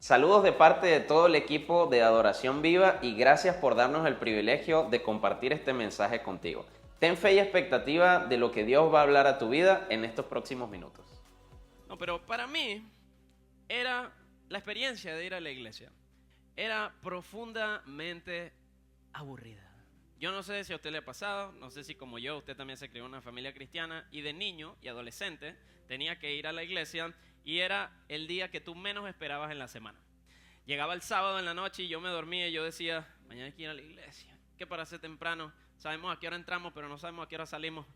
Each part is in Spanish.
Saludos de parte de todo el equipo de Adoración Viva y gracias por darnos el privilegio de compartir este mensaje contigo. Ten fe y expectativa de lo que Dios va a hablar a tu vida en estos próximos minutos. No, pero para mí era la experiencia de ir a la iglesia. Era profundamente aburrida. Yo no sé si a usted le ha pasado, no sé si como yo, usted también se crió en una familia cristiana y de niño y adolescente tenía que ir a la iglesia y era el día que tú menos esperabas en la semana. Llegaba el sábado en la noche y yo me dormía y yo decía, mañana hay que ir a la iglesia. ¿Qué para hacer temprano? Sabemos a qué hora entramos, pero no sabemos a qué hora salimos.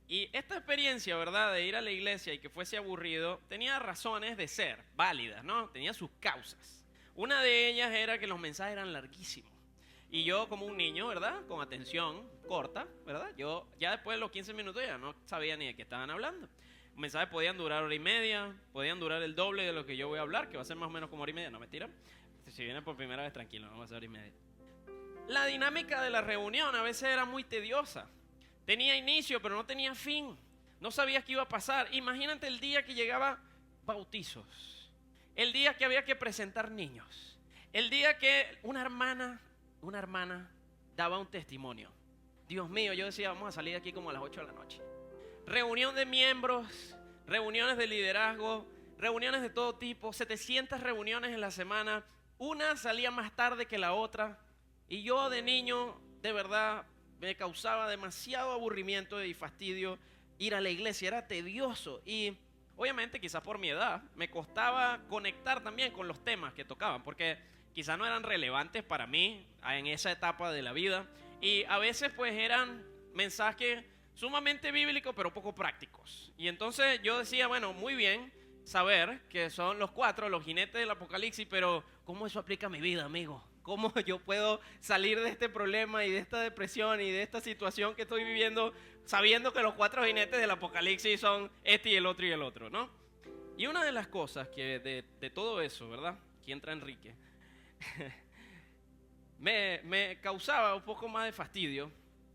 Y esta experiencia, ¿verdad?, de ir a la iglesia y que fuese aburrido, tenía razones de ser válidas, ¿no? Tenía sus causas. Una de ellas era que los mensajes eran larguísimos. Y yo como un niño, ¿verdad?, con atención corta, ¿verdad?, yo ya después de los 15 minutos ya no sabía ni de qué estaban hablando. Los mensajes podían durar hora y media, podían durar el doble de lo que yo voy a hablar, que va a ser más o menos como hora y media, no mentira. Si viene por primera vez, tranquilo, no va a ser hora y media. La dinámica de la reunión a veces era muy tediosa. Tenía inicio, pero no tenía fin. No sabías qué iba a pasar. Imagínate el día que llegaba bautizos. El día que había que presentar niños. El día que una hermana daba un testimonio. Dios mío, yo decía, vamos a salir de aquí como a las 8 de la noche. Reunión de miembros, reuniones de liderazgo, reuniones de todo tipo, 700 reuniones en la semana. Una salía más tarde que la otra. Y yo de niño, de verdad, me causaba demasiado aburrimiento y fastidio ir a la iglesia. Era tedioso y obviamente quizás por mi edad me costaba conectar también con los temas que tocaban, porque quizás no eran relevantes para mí en esa etapa de la vida. Y a veces pues eran mensajes sumamente bíblicos pero poco prácticos. Y entonces yo decía, bueno, muy bien saber que son los 4, los jinetes del apocalipsis, pero ¿cómo eso aplica a mi vida, amigo? ¿Cómo yo puedo salir de este problema y de esta depresión y de esta situación que estoy viviendo sabiendo que los 4 jinetes del apocalipsis son este y el otro, ¿no? Y una de las cosas que de todo eso, ¿verdad? Aquí entra Enrique. me causaba un poco más de fastidio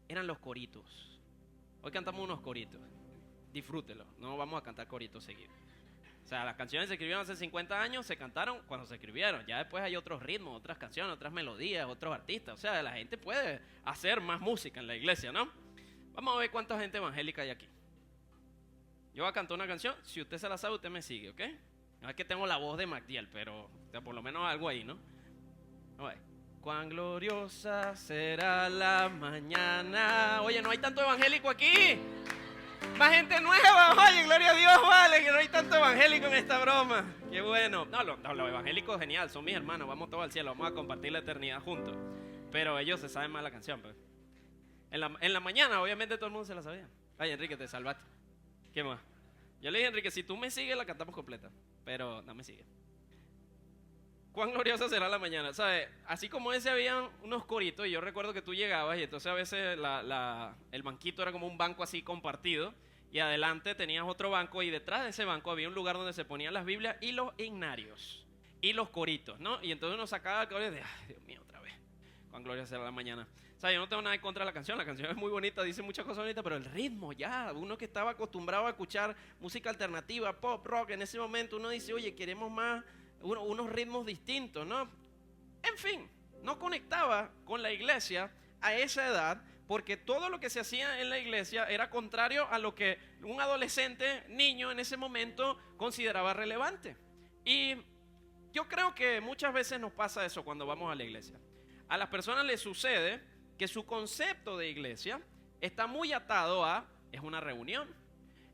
eran los coritos. Hoy cantamos unos coritos. Disfrútelo, no vamos a cantar coritos seguidos. O sea, las canciones se escribieron hace 50 años, se cantaron cuando se escribieron. Ya después hay otros ritmos, otras canciones, otras melodías, otros artistas. O sea, la gente puede hacer más música en la iglesia, ¿no? Vamos a ver cuánta gente evangélica hay aquí. Yo voy a cantar una canción, si usted se la sabe, usted me sigue, ¿ok? No es que tengo la voz de MacDiel, pero o sea, por lo menos algo ahí, ¿no? Vamos a ver. Cuán gloriosa será la mañana. Oye, no hay tanto evangélico aquí. Más gente nueva, oye, gloria a Dios, vale, que no hay tanto evangélico en esta broma. Qué bueno. No, los evangélicos genial, son mis hermanos, vamos todos al cielo, vamos a compartir la eternidad juntos. Pero ellos se saben más la canción, pues. En la mañana, obviamente todo el mundo se la sabía. Ay, Enrique, te salvaste. ¿Qué más? Yo le dije, Enrique, si tú me sigues, la cantamos completa. Pero no me sigue. Cuán gloriosa será la mañana, ¿sabes? Así como ese habían unos coritos, y yo recuerdo que tú llegabas y entonces a veces el banquito era como un banco así compartido, y adelante tenías otro banco y detrás de ese banco había un lugar donde se ponían las Biblias y los himnarios y los coritos, ¿no? Y entonces uno sacaba el corito y decía, ay, Dios mío, otra vez, cuán gloriosa será la mañana. O sea, yo no tengo nada en contra de la canción es muy bonita, dice muchas cosas bonitas, pero el ritmo ya, uno que estaba acostumbrado a escuchar música alternativa, pop, rock, en ese momento uno dice, oye, queremos más unos ritmos distintos, ¿no? En fin, no conectaba con la iglesia a esa edad porque todo lo que se hacía en la iglesia era contrario a lo que un adolescente, niño en ese momento consideraba relevante. Y yo creo que muchas veces nos pasa eso cuando vamos a la iglesia. A las personas les sucede que su concepto de iglesia está muy atado a, es una reunión,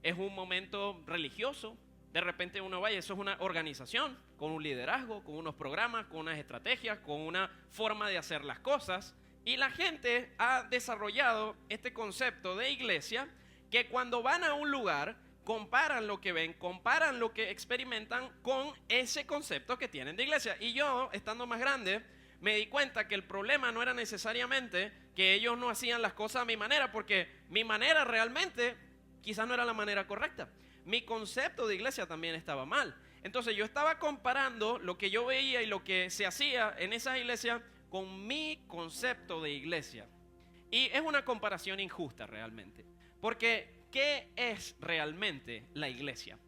es un momento religioso. De repente uno vaya, eso es una organización con un liderazgo, con unos programas, con unas estrategias, con una forma de hacer las cosas. Y la gente ha desarrollado este concepto de iglesia que cuando van a un lugar comparan lo que ven, comparan lo que experimentan con ese concepto que tienen de iglesia. Y yo, estando más grande, me di cuenta que el problema no era necesariamente que ellos no hacían las cosas a mi manera, porque mi manera realmente quizás no era la manera correcta. Mi concepto de iglesia también estaba mal. Entonces yo estaba comparando lo que yo veía y lo que se hacía en esas iglesias con mi concepto de iglesia. Y es una comparación injusta realmente. Porque ¿qué es realmente la iglesia?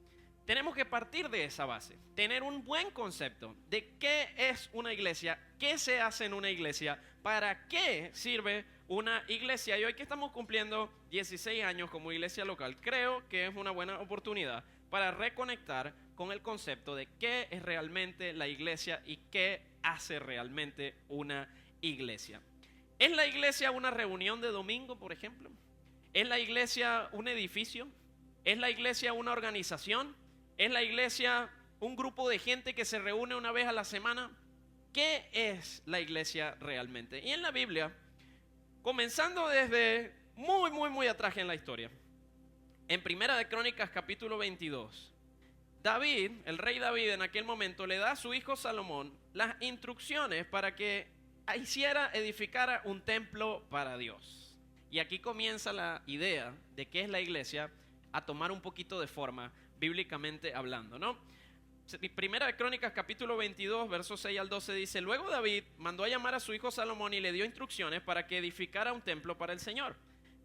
tenemos que partir de esa base, tener un buen concepto de qué es una iglesia, qué se hace en una iglesia, para qué sirve una iglesia. Y hoy que estamos cumpliendo 16 años como iglesia local, creo que es una buena oportunidad para reconectar con el concepto de qué es realmente la iglesia y qué hace realmente una iglesia. ¿Es la iglesia una reunión de domingo, por ejemplo? ¿Es la iglesia un edificio? ¿Es la iglesia una organización? ¿Es la iglesia un grupo de gente que se reúne una vez a la semana? ¿Qué es la iglesia realmente? Y en la Biblia, comenzando desde muy atrás en la historia, en Primera de Crónicas capítulo 22, David, el rey David en aquel momento, le da a su hijo Salomón las instrucciones para que edificara un templo para Dios. Y aquí comienza la idea de qué es la iglesia a tomar un poquito de forma, bíblicamente hablando, ¿no? Primera de Crónicas capítulo 22, versos 6 al 12 dice: luego David mandó a llamar a su hijo Salomón y le dio instrucciones para que edificara un templo para el Señor,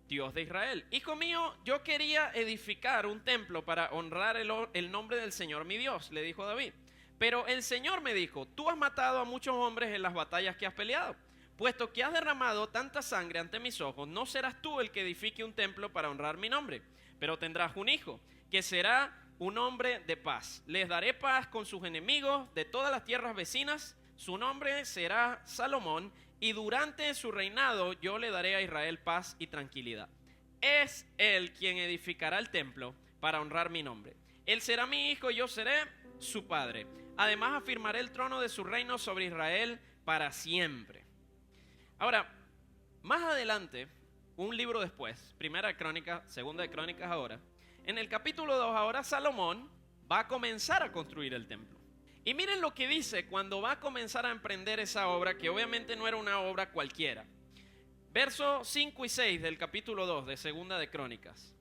Dios de Israel. Hijo mío, yo quería edificar un templo para honrar el nombre del Señor mi Dios, le dijo David. Pero el Señor me dijo: tú has matado a muchos hombres en las batallas que has peleado. Puesto que has derramado tanta sangre ante mis ojos, no serás tú el que edifique un templo para honrar mi nombre, pero tendrás un hijo, que será un hombre de paz. Les daré paz con sus enemigos de todas las tierras vecinas. Su nombre será Salomón, y durante su reinado yo le daré a Israel paz y tranquilidad. Es él quien edificará el templo para honrar mi nombre. Él será mi hijo y yo seré su padre. Además afirmaré el trono de su reino sobre Israel para siempre. Ahora, más adelante, un libro después, Primera de Crónicas, Segunda de Crónicas ahora, en el capítulo 2 ahora Salomón va a comenzar a construir el templo. Y miren lo que dice cuando va a comenzar a emprender esa obra, que obviamente no era una obra cualquiera. Versos 5 y 6 del capítulo 2 de Segunda de Crónicas.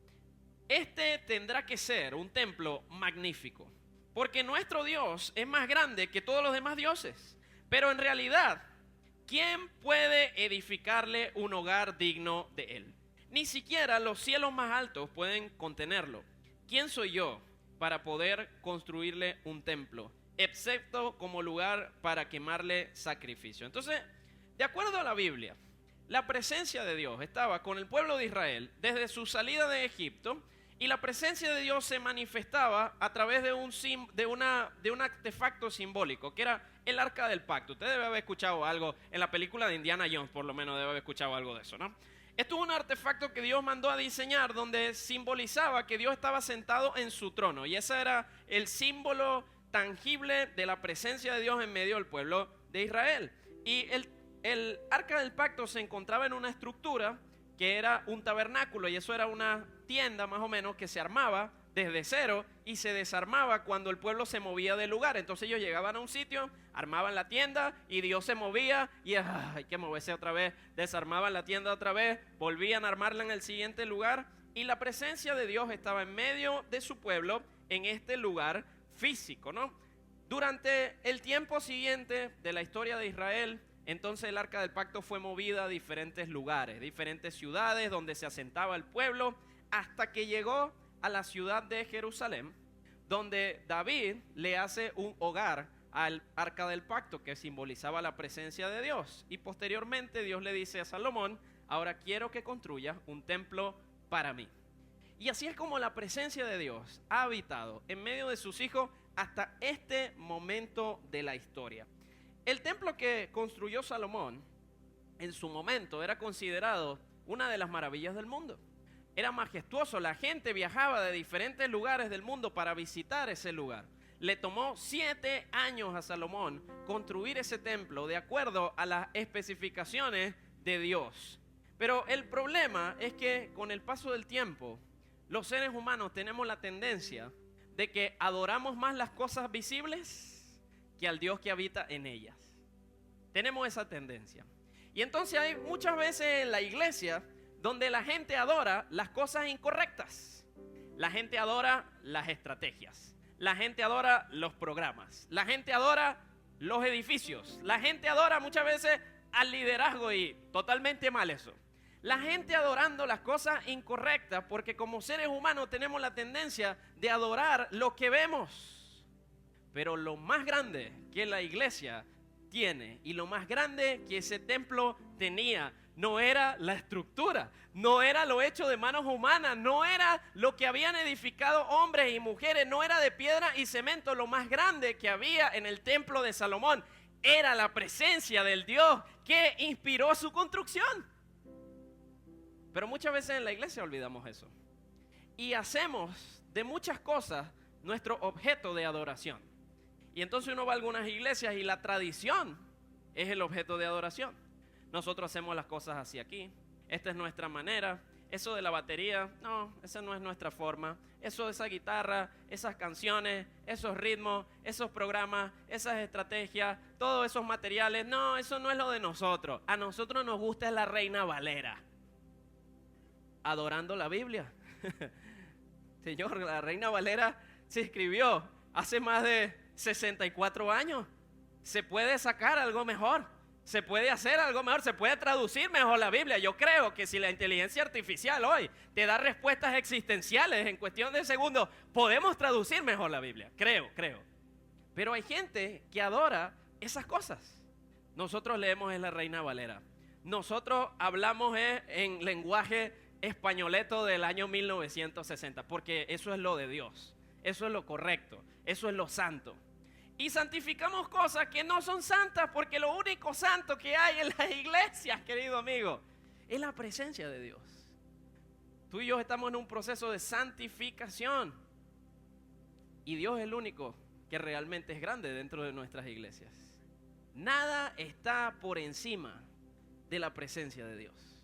Este tendrá que ser un templo magnífico, porque nuestro Dios es más grande que todos los demás dioses. Pero en realidad, ¿quién puede edificarle un hogar digno de él? Ni siquiera los cielos más altos pueden contenerlo. ¿Quién soy yo para poder construirle un templo, excepto como lugar para quemarle sacrificio? Entonces, de acuerdo a la Biblia, la presencia de Dios estaba con el pueblo de Israel desde su salida de Egipto, y la presencia de Dios se manifestaba a través de un artefacto simbólico, que era el Arca del Pacto. Usted debe haber escuchado algo en la película de Indiana Jones, por lo menos debe haber escuchado algo de eso, ¿no? Esto es un artefacto que Dios mandó a diseñar, donde simbolizaba que Dios estaba sentado en su trono, y ese era el símbolo tangible de la presencia de Dios en medio del pueblo de Israel. Y el Arca del Pacto se encontraba en una estructura que era un tabernáculo, y eso era una tienda más o menos que se armaba desde cero y se desarmaba cuando el pueblo se movía del lugar. Entonces ellos llegaban a un sitio, armaban la tienda y Dios se movía y hay que moverse otra vez, desarmaban la tienda otra vez, volvían a armarla en el siguiente lugar, y la presencia de Dios estaba en medio de su pueblo en este lugar físico, ¿no? Durante el tiempo siguiente de la historia de Israel, entonces el Arca del Pacto fue movida a diferentes lugares, diferentes ciudades donde se asentaba el pueblo, hasta que llegó a la ciudad de Jerusalén, donde David le hace un hogar al Arca del Pacto, que simbolizaba la presencia de Dios. Y posteriormente Dios le dice a Salomón: ahora quiero que construyas un templo para mí. Y así es como la presencia de Dios ha habitado en medio de sus hijos hasta este momento de la historia. El templo que construyó Salomón en su momento era considerado una de las maravillas del mundo. Era majestuoso, la gente viajaba de diferentes lugares del mundo para visitar ese lugar. Le tomó 7 años a Salomón construir ese templo de acuerdo a las especificaciones de Dios. Pero el problema es que con el paso del tiempo, los seres humanos tenemos la tendencia de que adoramos más las cosas visibles que al Dios que habita en ellas. Tenemos esa tendencia. Y entonces hay muchas veces en la iglesia donde la gente adora las cosas incorrectas. La gente adora las estrategias. La gente adora los programas. La gente adora los edificios. La gente adora muchas veces al liderazgo, y totalmente mal eso. La gente adorando las cosas incorrectas, porque como seres humanos tenemos la tendencia de adorar lo que vemos. Pero lo más grande que la iglesia tiene y lo más grande que ese templo tenía no era la estructura, no era lo hecho de manos humanas, no era lo que habían edificado hombres y mujeres, no era de piedra y cemento. Lo más grande que había en el templo de Salomón era la presencia del Dios que inspiró su construcción. Pero muchas veces en la iglesia olvidamos eso y hacemos de muchas cosas nuestro objeto de adoración. Y entonces uno va a algunas iglesias y la tradición es el objeto de adoración. Nosotros hacemos las cosas así aquí, esta es nuestra manera. Eso de la batería, no, esa no es nuestra forma. Eso de esa guitarra, esas canciones, esos ritmos, esos programas, esas estrategias, todos esos materiales, no, eso no es lo de nosotros. A nosotros nos gusta la Reina Valera. Adorando la Biblia. Señor, la Reina Valera se escribió hace más de 64 años. Se puede sacar algo mejor. Se puede hacer algo mejor, se puede traducir mejor la Biblia. Yo creo que si la inteligencia artificial hoy te da respuestas existenciales en cuestión de segundos, podemos traducir mejor la Biblia. Creo. Pero hay gente que adora esas cosas. Nosotros leemos en la Reina Valera. Nosotros hablamos en lenguaje españoleto del año 1960, porque eso es lo de Dios. Eso es lo correcto. Eso es lo santo. Y santificamos cosas que no son santas, porque lo único santo que hay en las iglesias, querido amigo, es la presencia de Dios. Tú y yo estamos en un proceso de santificación. Y Dios es el único que realmente es grande dentro de nuestras iglesias. Nada está por encima de la presencia de Dios.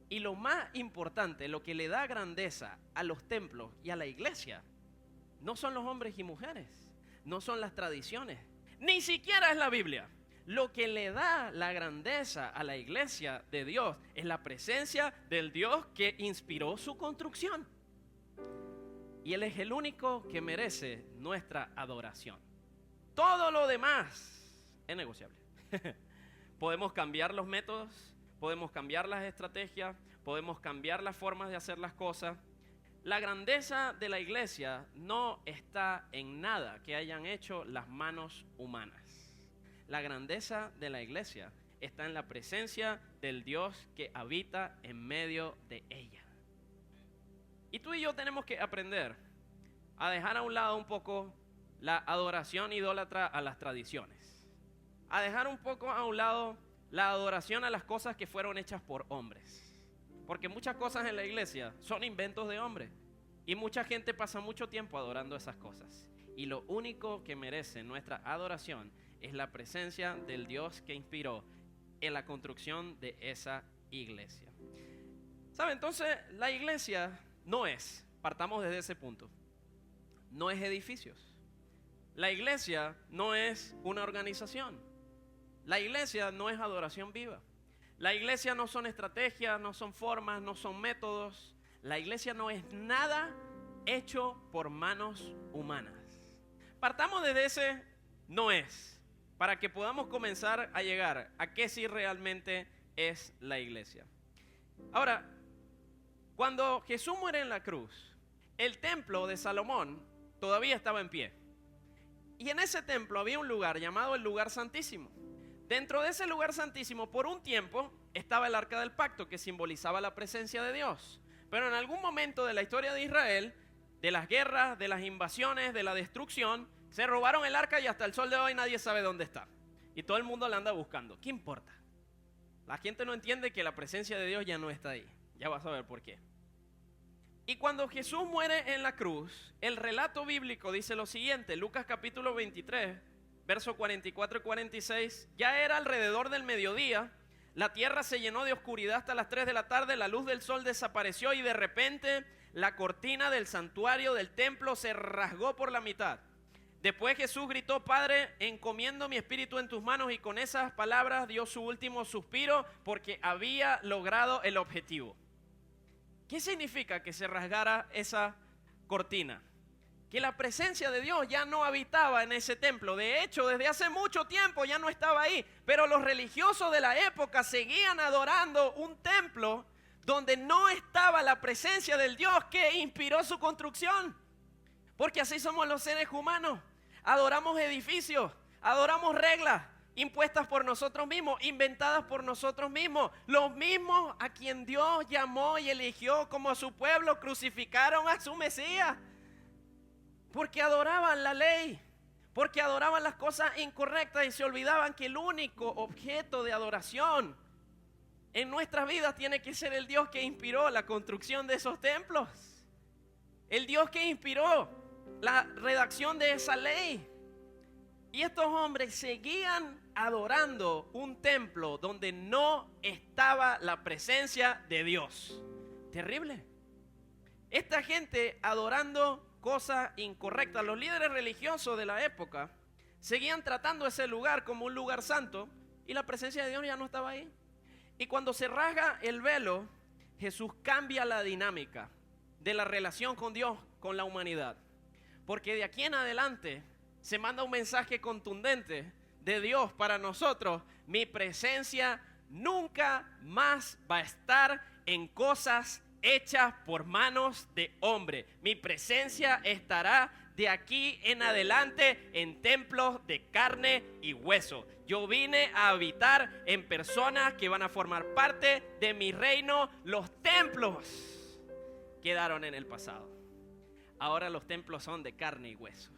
Y lo más importante, lo que le da grandeza a los templos y a la iglesia, no son los hombres y mujeres. No son las tradiciones, ni siquiera es la Biblia. Lo que le da la grandeza a la iglesia de Dios es la presencia del Dios que inspiró su construcción. Y Él es el único que merece nuestra adoración. Todo lo demás es negociable. Podemos cambiar los métodos, podemos cambiar las estrategias, podemos cambiar las formas de hacer las cosas. La grandeza de la iglesia no está en nada que hayan hecho las manos humanas. La grandeza de la iglesia está en la presencia del Dios que habita en medio de ella. Y tú y yo tenemos que aprender a dejar a un lado un poco la adoración idólatra a las tradiciones. A dejar un poco a un lado la adoración a las cosas que fueron hechas por hombres. Porque muchas cosas en la iglesia son inventos de hombres. Y mucha gente pasa mucho tiempo adorando esas cosas. Y lo único que merece nuestra adoración es la presencia del Dios que inspiró en la construcción de esa iglesia. ¿Sabe? Entonces la iglesia no es, partamos desde ese punto, no es edificios. La iglesia no es una organización. La iglesia no es adoración viva. La iglesia no son estrategias, no son formas, no son métodos. La iglesia no es nada hecho por manos humanas. Partamos desde ese no es, para que podamos comenzar a llegar a qué sí realmente es la iglesia. Ahora, cuando Jesús muere en la cruz, el templo de Salomón todavía estaba en pie. Y en ese templo había un lugar llamado el lugar santísimo. Dentro de ese lugar santísimo, por un tiempo, estaba el arca del pacto, que simbolizaba la presencia de Dios. Pero en algún momento de la historia de Israel, de las guerras, de las invasiones, de la destrucción, se robaron el arca y hasta el sol de hoy nadie sabe dónde está. Y todo el mundo la anda buscando. ¿Qué importa? La gente no entiende que la presencia de Dios ya no está ahí. Ya vas a ver por qué. Y cuando Jesús muere en la cruz, el relato bíblico dice lo siguiente. Lucas capítulo 23, versos 44 y 46. Ya era alrededor del mediodía. La tierra se llenó de oscuridad hasta las 3 de la tarde. La luz del sol desapareció y de repente la cortina del santuario del templo se rasgó por la mitad. Después Jesús gritó: Padre, encomiendo mi espíritu en tus manos. Y con esas palabras dio su último suspiro porque había logrado el objetivo. ¿Qué significa que se rasgara esa cortina? Que la presencia de Dios ya no habitaba en ese templo. De hecho, desde hace mucho tiempo ya no estaba ahí. Pero los religiosos de la época seguían adorando un templo donde no estaba la presencia del Dios que inspiró su construcción. Porque así somos los seres humanos. Adoramos edificios, adoramos reglas impuestas por nosotros mismos, inventadas por nosotros mismos. Los mismos a quien Dios llamó y eligió como a su pueblo crucificaron a su Mesías. Porque adoraban la ley, porque adoraban las cosas incorrectas y se olvidaban que el único objeto de adoración en nuestras vidas tiene que ser el Dios que inspiró la construcción de esos templos. El Dios que inspiró la redacción de esa ley. Y estos hombres seguían adorando un templo donde no estaba la presencia de Dios. Terrible. Esta gente adorando cosas incorrectas. Los líderes religiosos de la época seguían tratando ese lugar como un lugar santo y la presencia de Dios ya no estaba ahí. Y cuando se rasga el velo, Jesús cambia la dinámica de la relación con Dios, con la humanidad. Porque de aquí en adelante se manda un mensaje contundente de Dios para nosotros. Mi presencia nunca más va a estar en cosas hechas por manos de hombre. Mi presencia estará de aquí en adelante en templos de carne y hueso. Yo vine a habitar en personas que van a formar parte de mi reino. Los templos quedaron en el pasado. Ahora los templos son de carne y hueso.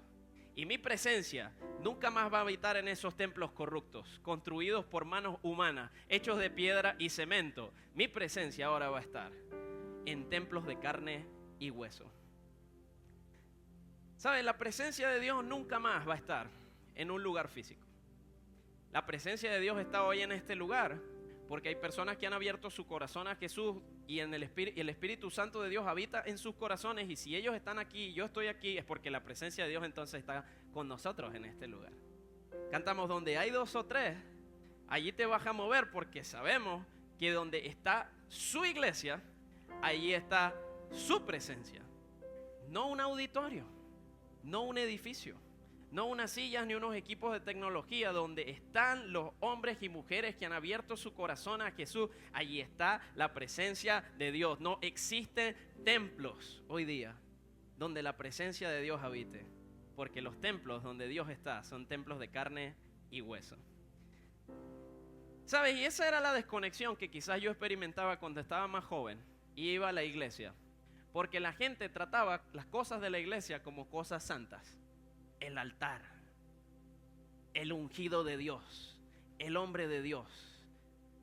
Y mi presencia nunca más va a habitar en esos templos corruptos, construidos por manos humanas, hechos de piedra y cemento. Mi presencia ahora va a estar en templos de carne y hueso. ¿Saben? La presencia de Dios nunca más va a estar en un lugar físico. La presencia de Dios está hoy en este lugar porque hay personas que han abierto su corazón a Jesús y el Espíritu Santo de Dios habita en sus corazones. Y si ellos están aquí y yo estoy aquí, es porque la presencia de Dios entonces está con nosotros en este lugar. Cantamos: donde hay dos o tres, allí te vas a mover, porque sabemos que donde está su iglesia, allí está su presencia. No un auditorio, no un edificio, no unas sillas ni unos equipos de tecnología. Donde están los hombres y mujeres que han abierto su corazón a Jesús, allí está la presencia de Dios. No existen templos hoy día donde la presencia de Dios habite, porque los templos donde Dios está son templos de carne y hueso. ¿Sabes? Y esa era la desconexión que quizás yo experimentaba cuando estaba más joven y iba a la iglesia, porque la gente trataba las cosas de la iglesia como cosas santas. El altar, el ungido de Dios, el hombre de Dios.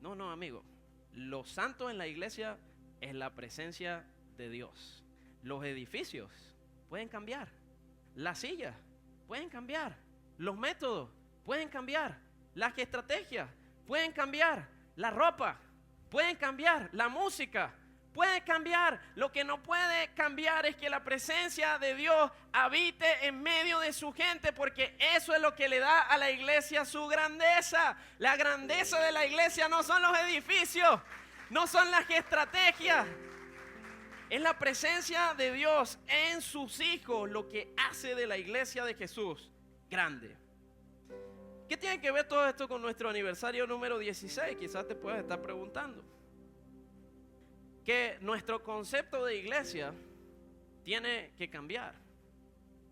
No, amigo. Lo santo en la iglesia es la presencia de Dios. Los edificios pueden cambiar. Las sillas pueden cambiar. Los métodos pueden cambiar. Las estrategias pueden cambiar. La ropa pueden cambiar. La música puede cambiar. Lo que no puede cambiar es que la presencia de Dios habite en medio de su gente, porque eso es lo que le da a la iglesia su grandeza. La grandeza de la iglesia no son los edificios, no son las estrategias. Es la presencia de Dios en sus hijos lo que hace de la iglesia de Jesús grande. ¿Qué tiene que ver todo esto con nuestro aniversario número 16? Quizás te puedas estar preguntando. Que nuestro concepto de iglesia tiene que cambiar.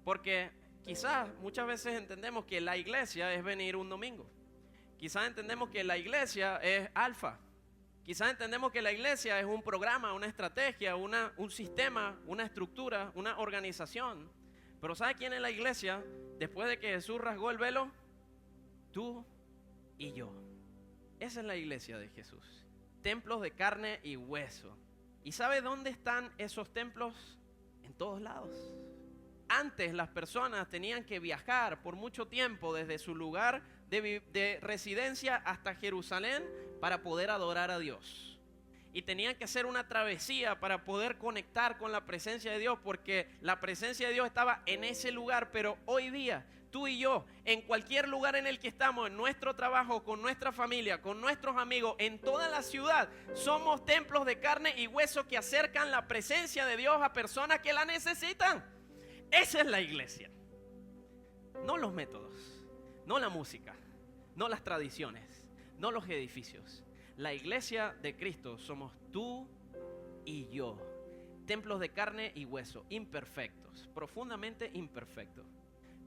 Porque quizás muchas veces entendemos que la iglesia es venir un domingo. Quizás entendemos que la iglesia es alfa. Quizás entendemos que la iglesia es un programa, una estrategia, un sistema, una estructura, una organización. Pero ¿sabe quién es la iglesia? Después de que Jesús rasgó el velo, tú y yo. Esa es la iglesia de Jesús. Templos de carne y hueso. ¿Y sabe dónde están esos templos? En todos lados. Antes las personas tenían que viajar por mucho tiempo desde su lugar de residencia hasta Jerusalén para poder adorar a Dios. Y tenían que hacer una travesía para poder conectar con la presencia de Dios, porque la presencia de Dios estaba en ese lugar. Pero hoy día, tú y yo, en cualquier lugar en el que estamos, en nuestro trabajo, con nuestra familia, con nuestros amigos, en toda la ciudad, somos templos de carne y hueso que acercan la presencia de Dios a personas que la necesitan. Esa es la iglesia. No los métodos, no la música, no las tradiciones, no los edificios. La iglesia de Cristo somos tú y yo. Templos de carne y hueso, imperfectos, profundamente imperfectos.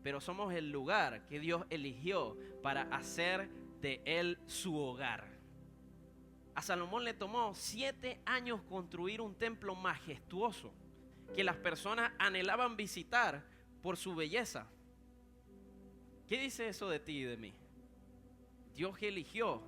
Pero somos el lugar que Dios eligió para hacer de él su hogar. A Salomón le tomó 7 años construir un templo majestuoso que las personas anhelaban visitar por su belleza. ¿Qué dice eso de ti y de mí? Dios eligió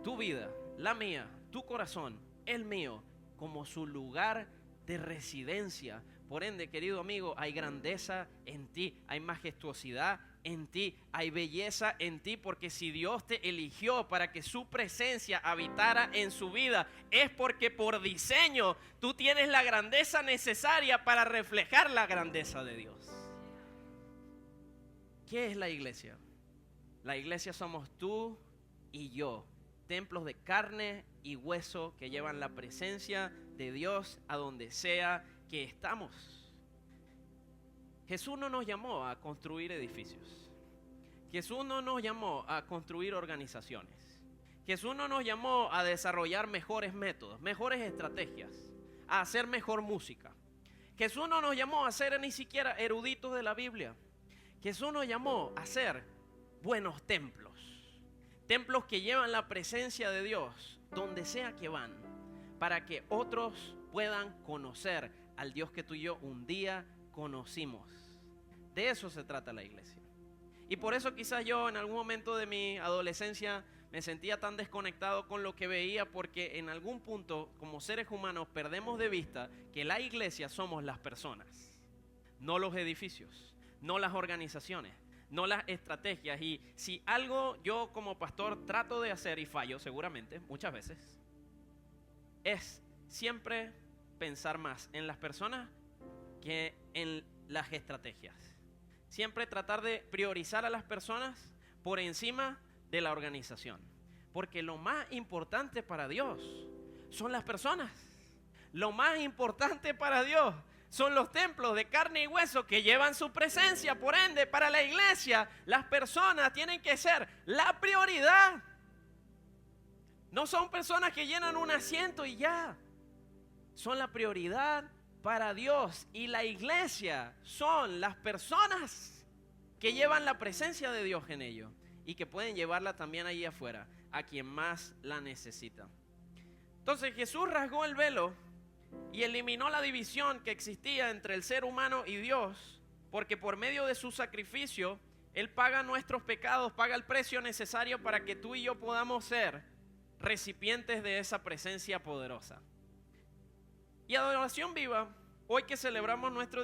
tu vida, la mía, tu corazón, el mío, como su lugar de residencia. Por ende, querido amigo, hay grandeza en ti, hay majestuosidad en ti, hay belleza en ti, porque si Dios te eligió para que su presencia habitara en su vida, es porque por diseño tú tienes la grandeza necesaria para reflejar la grandeza de Dios. ¿Qué es la iglesia? La iglesia somos tú y yo, templos de carne y hueso que llevan la presencia de Dios a donde sea que estamos. Jesús no nos llamó a construir edificios. Jesús no nos llamó a construir organizaciones. Jesús no nos llamó a desarrollar mejores métodos, mejores estrategias, a hacer mejor música. Jesús no nos llamó a ser ni siquiera eruditos de la Biblia. Jesús nos llamó a ser buenos templos. Templos que llevan la presencia de Dios donde sea que van, para que otros puedan conocer al Dios que tú y yo un día conocimos. De eso se trata la iglesia. Y por eso quizás yo en algún momento de mi adolescencia me sentía tan desconectado con lo que veía, porque en algún punto como seres humanos perdemos de vista que la iglesia somos las personas, no los edificios, no las organizaciones, no las estrategias. Y si algo yo como pastor trato de hacer, y fallo seguramente muchas veces, es siempre pensar más en las personas que en las estrategias. Siempre tratar de priorizar a las personas por encima de la organización. Porque lo más importante para Dios son las personas. Lo más importante para Dios son los templos de carne y hueso que llevan su presencia. Por ende, para la iglesia, las personas tienen que ser la prioridad. No son personas que llenan un asiento y ya. Son la prioridad para Dios. Y la iglesia son las personas que llevan la presencia de Dios en ellos y que pueden llevarla también allí afuera a quien más la necesita. Entonces Jesús rasgó el velo y eliminó la división que existía entre el ser humano y Dios, porque por medio de su sacrificio Él paga nuestros pecados, paga el precio necesario para que tú y yo podamos ser recipientes de esa presencia poderosa. Y Adoración Viva, hoy que celebramos nuestro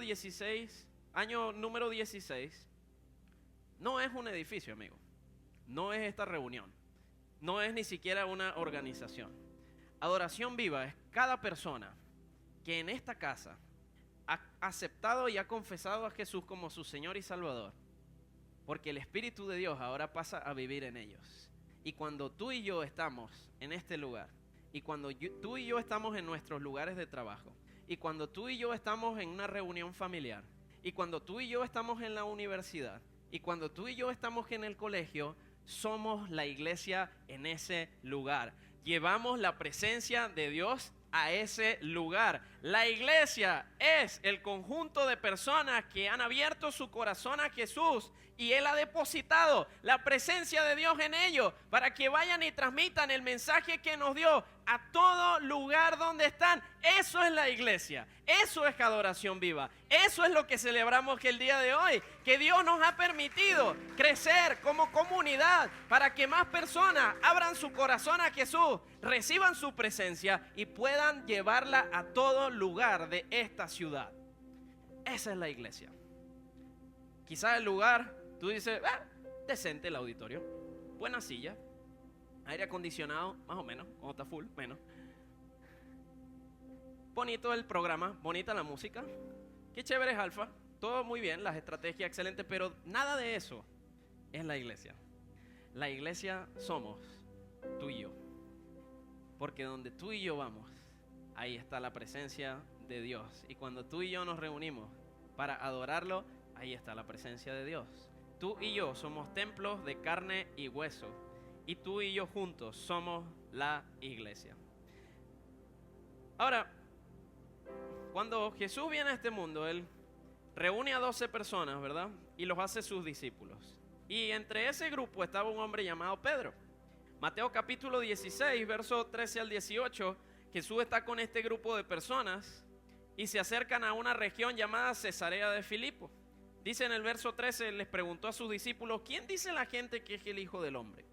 año número 16, no es un edificio, amigo. No es esta reunión. No es ni siquiera una organización. Adoración Viva es cada persona que en esta casa ha aceptado y ha confesado a Jesús como su Señor y Salvador, porque el Espíritu de Dios ahora pasa a vivir en ellos. Y cuando tú y yo estamos en este lugar, y cuando tú y yo estamos en nuestros lugares de trabajo, y cuando tú y yo estamos en una reunión familiar, y cuando tú y yo estamos en la universidad, y cuando tú y yo estamos en el colegio, somos la iglesia en ese lugar. Llevamos la presencia de Dios a ese lugar. La iglesia es el conjunto de personas que han abierto su corazón a Jesús y Él ha depositado la presencia de Dios en ellos para que vayan y transmitan el mensaje que nos dio a todo lugar donde están. Eso es la iglesia. Eso es Adoración Viva. Eso es lo que celebramos el día de hoy, que Dios nos ha permitido crecer como comunidad para que más personas abran su corazón a Jesús, reciban su presencia y puedan llevarla a todo lugar de esta ciudad. Esa es la iglesia. Quizás el lugar, tú dices, decente el auditorio, buena silla, aire acondicionado, más o menos, cuando está full, menos. Bonito el programa, bonita la música, qué chévere es Alfa, todo muy bien, las estrategias excelentes, pero nada de eso es la iglesia. La iglesia somos tú y yo, porque donde tú y yo vamos, ahí está la presencia de Dios. Y cuando tú y yo nos reunimos para adorarlo, ahí está la presencia de Dios. Tú y yo somos templos de carne y hueso, y tú y yo juntos somos la iglesia. Ahora, Cuando Jesús viene a este mundo, Él reúne a 12 personas, ¿verdad? Y los hace sus discípulos. Y entre ese grupo estaba un hombre llamado Pedro. Mateo capítulo 16, verso 13 al 18, Jesús está con este grupo de personas y se acercan a una región llamada Cesarea de Filipo. Dice en el verso 13, les preguntó a sus discípulos, ¿quién dice la gente que es el Hijo del Hombre?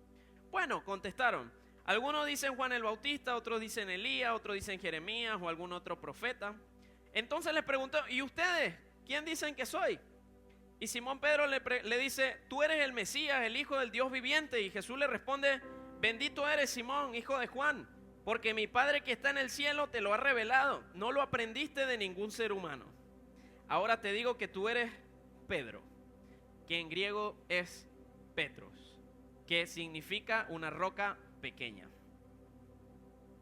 Bueno, contestaron, algunos dicen Juan el Bautista, otros dicen Elías, otros dicen Jeremías o algún otro profeta. Entonces les preguntó, ¿y ustedes? ¿Quién dicen que soy? Y Simón Pedro le dice, tú eres el Mesías, el Hijo del Dios viviente. Y Jesús le responde, bendito eres Simón, hijo de Juan, porque mi Padre que está en el cielo te lo ha revelado. No lo aprendiste de ningún ser humano. Ahora te digo que tú eres Pedro, que en griego es Petros, que significa una roca pequeña.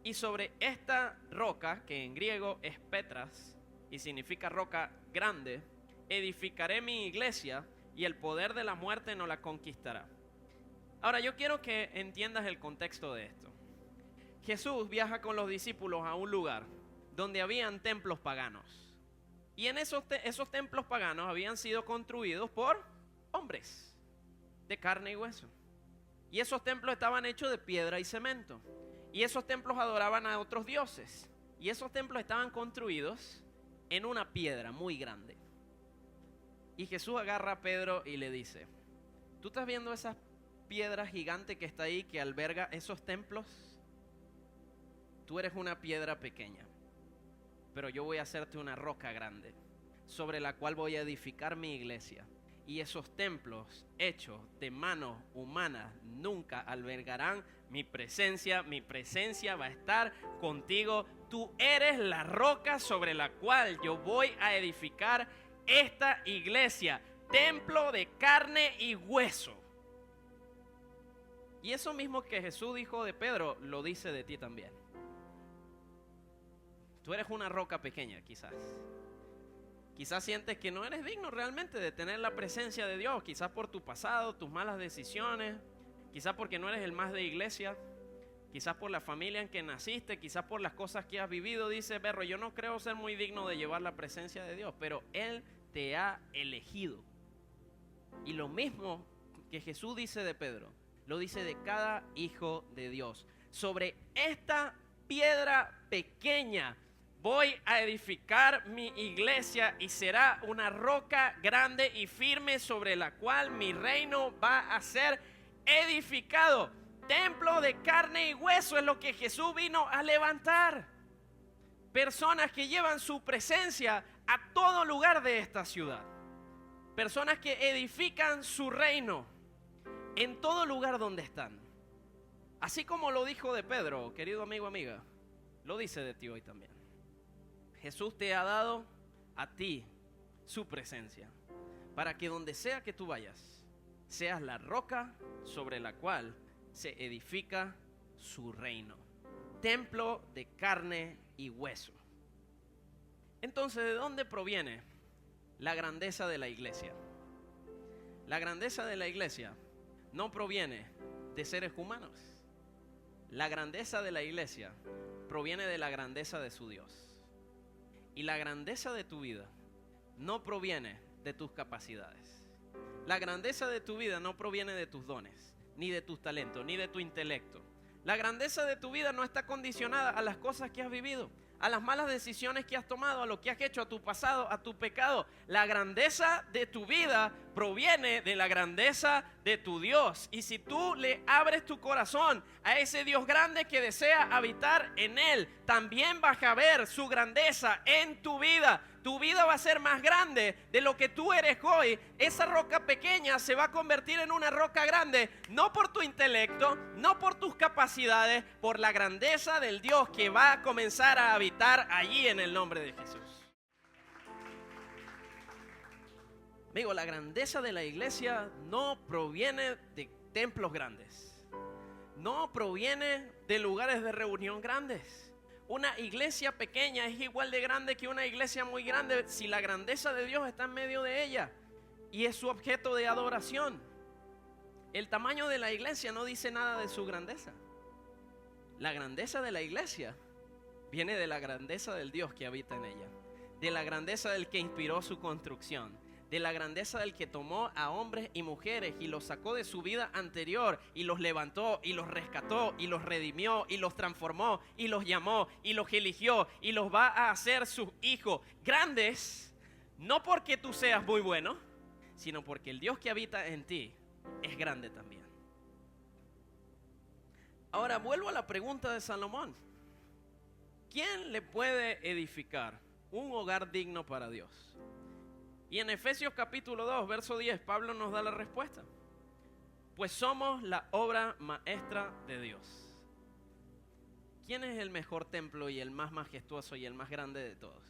Y sobre esta roca, que en griego es Petras, y significa roca grande, edificaré mi iglesia y el poder de la muerte no la conquistará. Ahora yo quiero que entiendas el contexto de esto. Jesús viaja con los discípulos a un lugar donde habían templos paganos. Y en esos templos paganos habían sido construidos por hombres de carne y hueso. Y esos templos estaban hechos de piedra y cemento. Y esos templos adoraban a otros dioses. Y esos templos estaban construidos en una piedra muy grande. Y Jesús agarra a Pedro y le dice, ¿tú estás viendo esa piedra gigante que está ahí, que alberga esos templos? Tú eres una piedra pequeña, pero yo voy a hacerte una roca grande, sobre la cual voy a edificar mi iglesia. Y esos templos hechos de manos humanas nunca albergarán mi presencia. Mi presencia va a estar contigo. Tú eres la roca sobre la cual yo voy a edificar esta iglesia, templo de carne y hueso. Y eso mismo que Jesús dijo de Pedro, lo dice de ti también. Tú eres una roca pequeña, quizás. Quizás sientes que no eres digno realmente de tener la presencia de Dios, quizás por tu pasado, tus malas decisiones, quizás porque no eres el más de iglesia, quizás por la familia en que naciste, quizás por las cosas que has vivido. Dice, Berro, yo no creo ser muy digno de llevar la presencia de Dios, pero Él te ha elegido. Y lo mismo que Jesús dice de Pedro, lo dice de cada hijo de Dios. Sobre esta piedra pequeña voy a edificar mi iglesia y será una roca grande y firme sobre la cual mi reino va a ser edificado. Templo de carne y hueso es lo que Jesús vino a levantar. Personas que llevan su presencia a todo lugar de esta ciudad. Personas que edifican su reino en todo lugar donde están. Así como lo dijo de Pedro, querido amigo, amiga, lo dice de ti hoy también. Jesús te ha dado a ti su presencia, para que donde sea que tú vayas, seas la roca sobre la cual se edifica su reino. Templo de carne y hueso. Entonces, ¿de dónde proviene la grandeza de la iglesia? La grandeza de la iglesia no proviene de seres humanos. La grandeza de la iglesia proviene de la grandeza de su Dios. Y la grandeza de tu vida no proviene de tus capacidades. La grandeza de tu vida no proviene de tus dones, ni de tus talentos, ni de tu intelecto. La grandeza de tu vida no está condicionada a las cosas que has vivido, a las malas decisiones que has tomado, a lo que has hecho, a tu pasado, a tu pecado. La grandeza de tu vida proviene de la grandeza de tu Dios. Y si tú le abres tu corazón a ese Dios grande que desea habitar en él, también vas a ver su grandeza en tu vida. Tu vida va a ser más grande de lo que tú eres hoy. Esa roca pequeña se va a convertir en una roca grande, no por tu intelecto, no por tus capacidades, por la grandeza del Dios que va a comenzar a habitar allí en el nombre de Jesús. Amigo, la grandeza de la iglesia no proviene de templos grandes, no proviene de lugares de reunión grandes. Una iglesia pequeña es igual de grande que una iglesia muy grande si la grandeza de Dios está en medio de ella y es su objeto de adoración. El tamaño de la iglesia no dice nada de su grandeza. La grandeza de la iglesia viene de la grandeza del Dios que habita en ella. de la grandeza del que inspiró su construcción, de la grandeza del que tomó a hombres y mujeres y los sacó de su vida anterior y los levantó y los rescató y los redimió y los transformó y los llamó y los eligió y los va a hacer sus hijos grandes, no porque tú seas muy bueno, sino porque el Dios que habita en ti es grande también. Ahora vuelvo a la pregunta de Salomón. ¿Quién le puede edificar un hogar digno para Dios? Y en Efesios capítulo 2, verso 10, Pablo nos da la respuesta. Pues somos la obra maestra de Dios. ¿Quién es el mejor templo y el más majestuoso y el más grande de todos?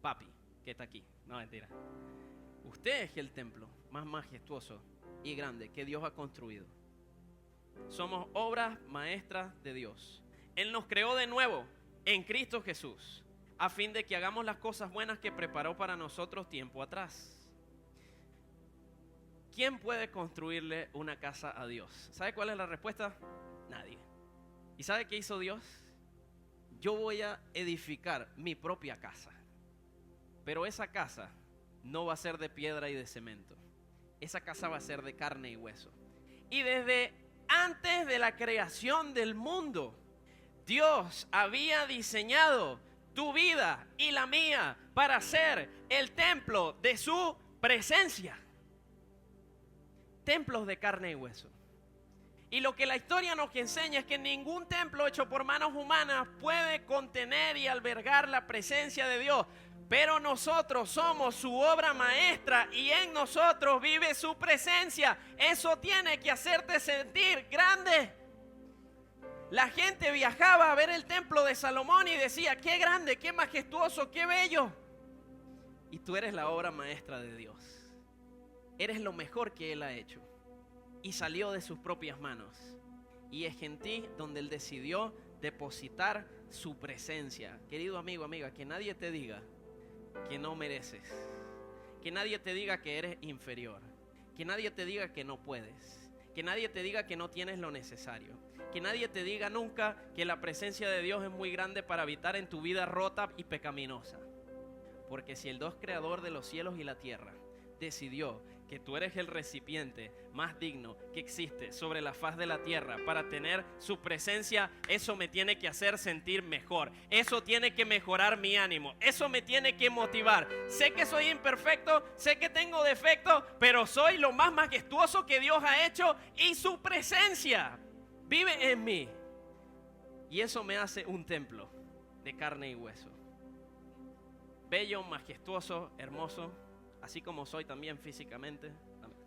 Papi, que está aquí. No, mentira. Usted es el templo más majestuoso y grande que Dios ha construido. Somos obras maestras de Dios. Él nos creó de nuevo en Cristo Jesús, a fin de que hagamos las cosas buenas que preparó para nosotros tiempo atrás. ¿Quién puede construirle una casa a Dios? ¿Sabe cuál es la respuesta? Nadie. ¿Y sabe qué hizo Dios? Yo voy a edificar mi propia casa, pero esa casa no va a ser de piedra y de cemento. Esa casa va a ser de carne y hueso. Y desde antes de la creación del mundo, Dios había diseñado tu vida y la mía para ser el templo de su presencia. Templos de carne y hueso. Y lo que la historia nos enseña es que ningún templo hecho por manos humanas puede contener y albergar la presencia de Dios. Pero nosotros somos su obra maestra y en nosotros vive su presencia. Eso tiene que hacerte sentir grande. La gente viajaba a ver el templo de Salomón y decía, qué grande, qué majestuoso, qué bello. Y tú eres la obra maestra de Dios. Eres lo mejor que Él ha hecho. Y salió de sus propias manos. Y es en ti donde Él decidió depositar su presencia. Querido amigo, amiga, que nadie te diga que no mereces. Que nadie te diga que eres inferior. Que nadie te diga que no puedes. Que nadie te diga que no tienes lo necesario. Que nadie te diga nunca que la presencia de Dios es muy grande para habitar en tu vida rota y pecaminosa. Porque si el Dios creador de los cielos y la tierra decidió que tú eres el recipiente más digno que existe sobre la faz de la tierra para tener su presencia, eso me tiene que hacer sentir mejor. Eso tiene que mejorar mi ánimo. Eso me tiene que motivar. Sé que soy imperfecto, sé que tengo defectos, pero soy lo más majestuoso que Dios ha hecho y su presencia vive en mí. Y eso me hace un templo de carne y hueso. Bello, majestuoso, hermoso. Así como soy también físicamente. Amén.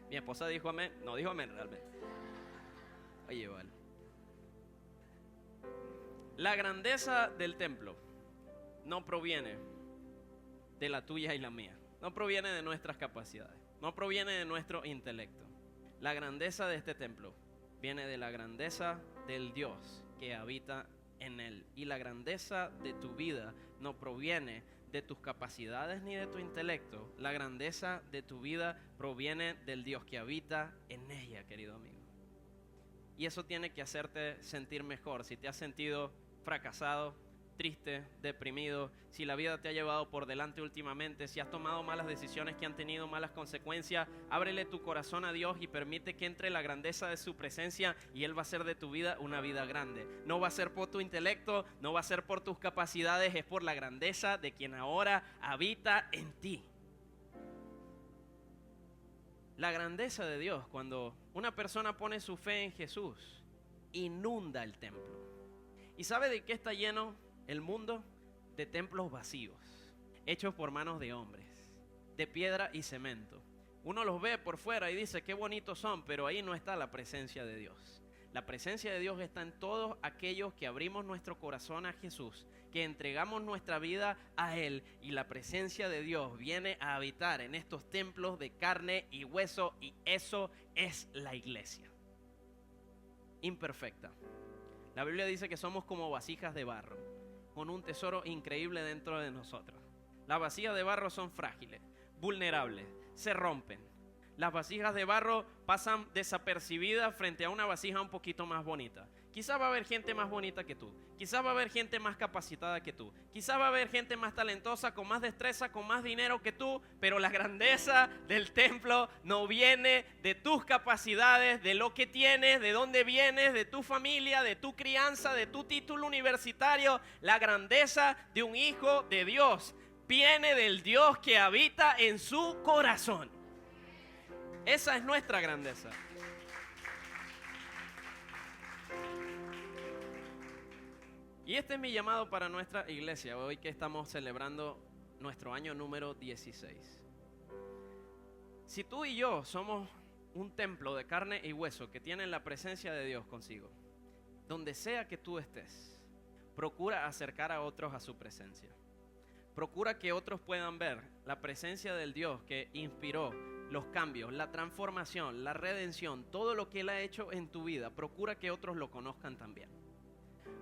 Mi esposa dijo amén. No dijo amén realmente. Oye, vale. La grandeza del templo no proviene de la tuya y la mía. No proviene de nuestras capacidades. No proviene de nuestro intelecto. La grandeza de este templo viene de la grandeza del Dios que habita en él. Y la grandeza de tu vida no proviene de tus capacidades ni de tu intelecto. La grandeza de tu vida proviene del Dios que habita en ella, querido amigo. Y eso tiene que hacerte sentir mejor. Si te has sentido fracasado, triste, deprimido, si la vida te ha llevado por delante últimamente, si has tomado malas decisiones que han tenido malas consecuencias, ábrele tu corazón a Dios y permite que entre la grandeza de su presencia y Él va a hacer de tu vida una vida grande. No va a ser por tu intelecto, no va a ser por tus capacidades, es por la grandeza de quien ahora habita en ti. La grandeza de Dios, cuando una persona pone su fe en Jesús, inunda el templo. ¿Y sabe de qué está lleno el mundo? De templos vacíos, hechos por manos de hombres, de piedra y cemento. Uno los ve por fuera y dice qué bonitos son, pero ahí no está la presencia de Dios. La presencia de Dios está en todos aquellos que abrimos nuestro corazón a Jesús, que entregamos nuestra vida a Él, y la presencia de Dios viene a habitar en estos templos de carne y hueso, y eso es la iglesia. Imperfecta. La Biblia dice que somos como vasijas de barro, con un tesoro increíble dentro de nosotros. Las vasijas de barro son frágiles, vulnerables, se rompen. las vasijas de barro pasan desapercibidas frente a una vasija un poquito más bonita. Quizás va a haber gente más bonita que tú. Quizás va a haber gente más capacitada que tú. Quizás va a haber gente más talentosa, con más destreza, con más dinero que tú. Pero la grandeza del templo no viene de tus capacidades, de lo que tienes, de dónde vienes, de tu familia, de tu crianza, de tu título universitario. La grandeza de un hijo de Dios viene del Dios que habita en su corazón. Esa es nuestra grandeza. Y este es mi llamado para nuestra iglesia, hoy que estamos celebrando nuestro año número 16. Si tú y yo somos un templo de carne y hueso que tiene la presencia de Dios consigo, donde sea que tú estés, procura acercar a otros a su presencia. Procura que otros puedan ver la presencia del Dios que inspiró los cambios, la transformación, la redención, todo lo que Él ha hecho en tu vida. Procura que otros lo conozcan también.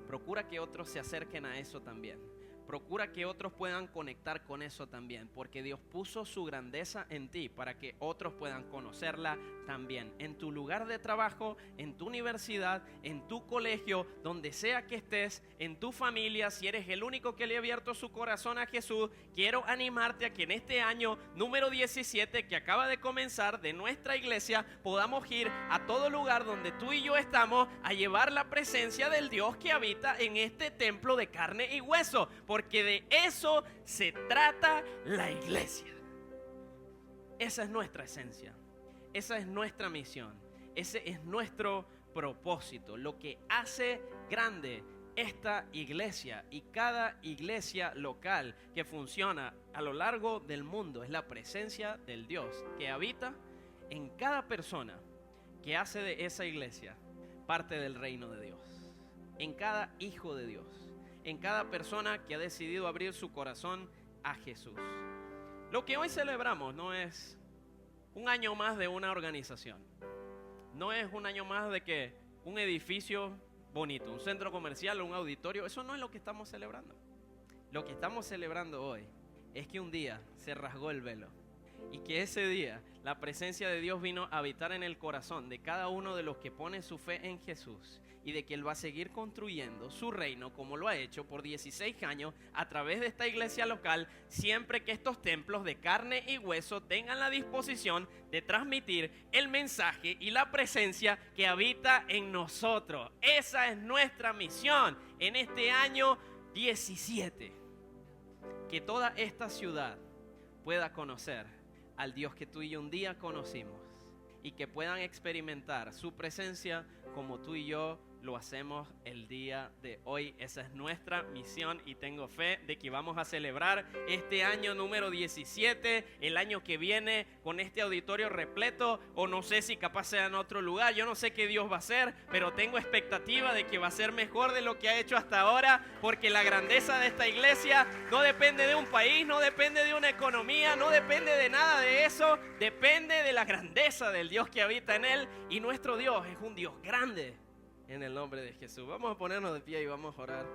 Procura que otros se acerquen a eso también. Procura que otros puedan conectar con eso también, porque Dios puso su grandeza en ti para que otros puedan conocerla también. En tu lugar de trabajo, en tu universidad, en tu colegio, donde sea que estés, en tu familia, si eres el único que le ha abierto su corazón a Jesús, quiero animarte a que en este año número 17 que acaba de comenzar de nuestra iglesia, podamos ir a todo lugar donde tú y yo estamos a llevar la presencia del Dios que habita en este templo de carne y hueso. Porque de eso se trata la iglesia. Esa es nuestra esencia. Esa es nuestra misión. Ese es nuestro propósito. Lo que hace grande esta iglesia y cada iglesia local que funciona a lo largo del mundo es la presencia del Dios que habita en cada persona que hace de esa iglesia parte del reino de Dios. En cada hijo de Dios. En cada persona que ha decidido abrir su corazón a Jesús. Lo que hoy celebramos no es un año más de una organización. No es un año más de que un edificio bonito, un centro comercial o un auditorio. Eso no es lo que estamos celebrando. Lo que estamos celebrando hoy es que un día se rasgó el velo. Y que ese día la presencia de Dios vino a habitar en el corazón de cada uno de los que pone su fe en Jesús. Y de que Él va a seguir construyendo su reino como lo ha hecho por 16 años a través de esta iglesia local, siempre que estos templos de carne y hueso tengan la disposición de transmitir el mensaje y la presencia que habita en nosotros. Esa es nuestra misión en este año 17. Que toda esta ciudad pueda conocer al Dios que tú y yo un día conocimos y que puedan experimentar su presencia como tú y yo lo hacemos el día de hoy. Esa es nuestra misión y tengo fe de que vamos a celebrar este año número 17, el año que viene con este auditorio repleto, o no sé si capaz sea en otro lugar. Yo no sé qué Dios va a hacer, pero tengo expectativa de que va a ser mejor de lo que ha hecho hasta ahora, porque la grandeza de esta iglesia no depende de un país, no depende de una economía, no depende de nada de eso, depende de la grandeza del Dios que habita en él, y nuestro Dios es un Dios grande. En el nombre de Jesús. Vamos a ponernos de pie y vamos a orar.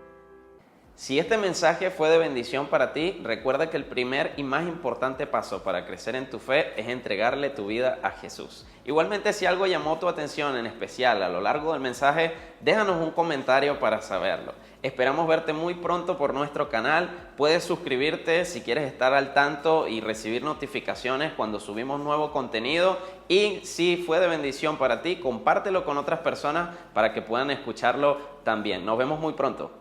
Si este mensaje fue de bendición para ti, recuerda que el primer y más importante paso para crecer en tu fe es entregarle tu vida a Jesús. Igualmente, si algo llamó tu atención en especial a lo largo del mensaje, déjanos un comentario para saberlo. Esperamos verte muy pronto por nuestro canal. Puedes suscribirte si quieres estar al tanto y recibir notificaciones cuando subimos nuevo contenido. Y si fue de bendición para ti, compártelo con otras personas para que puedan escucharlo también. Nos vemos muy pronto.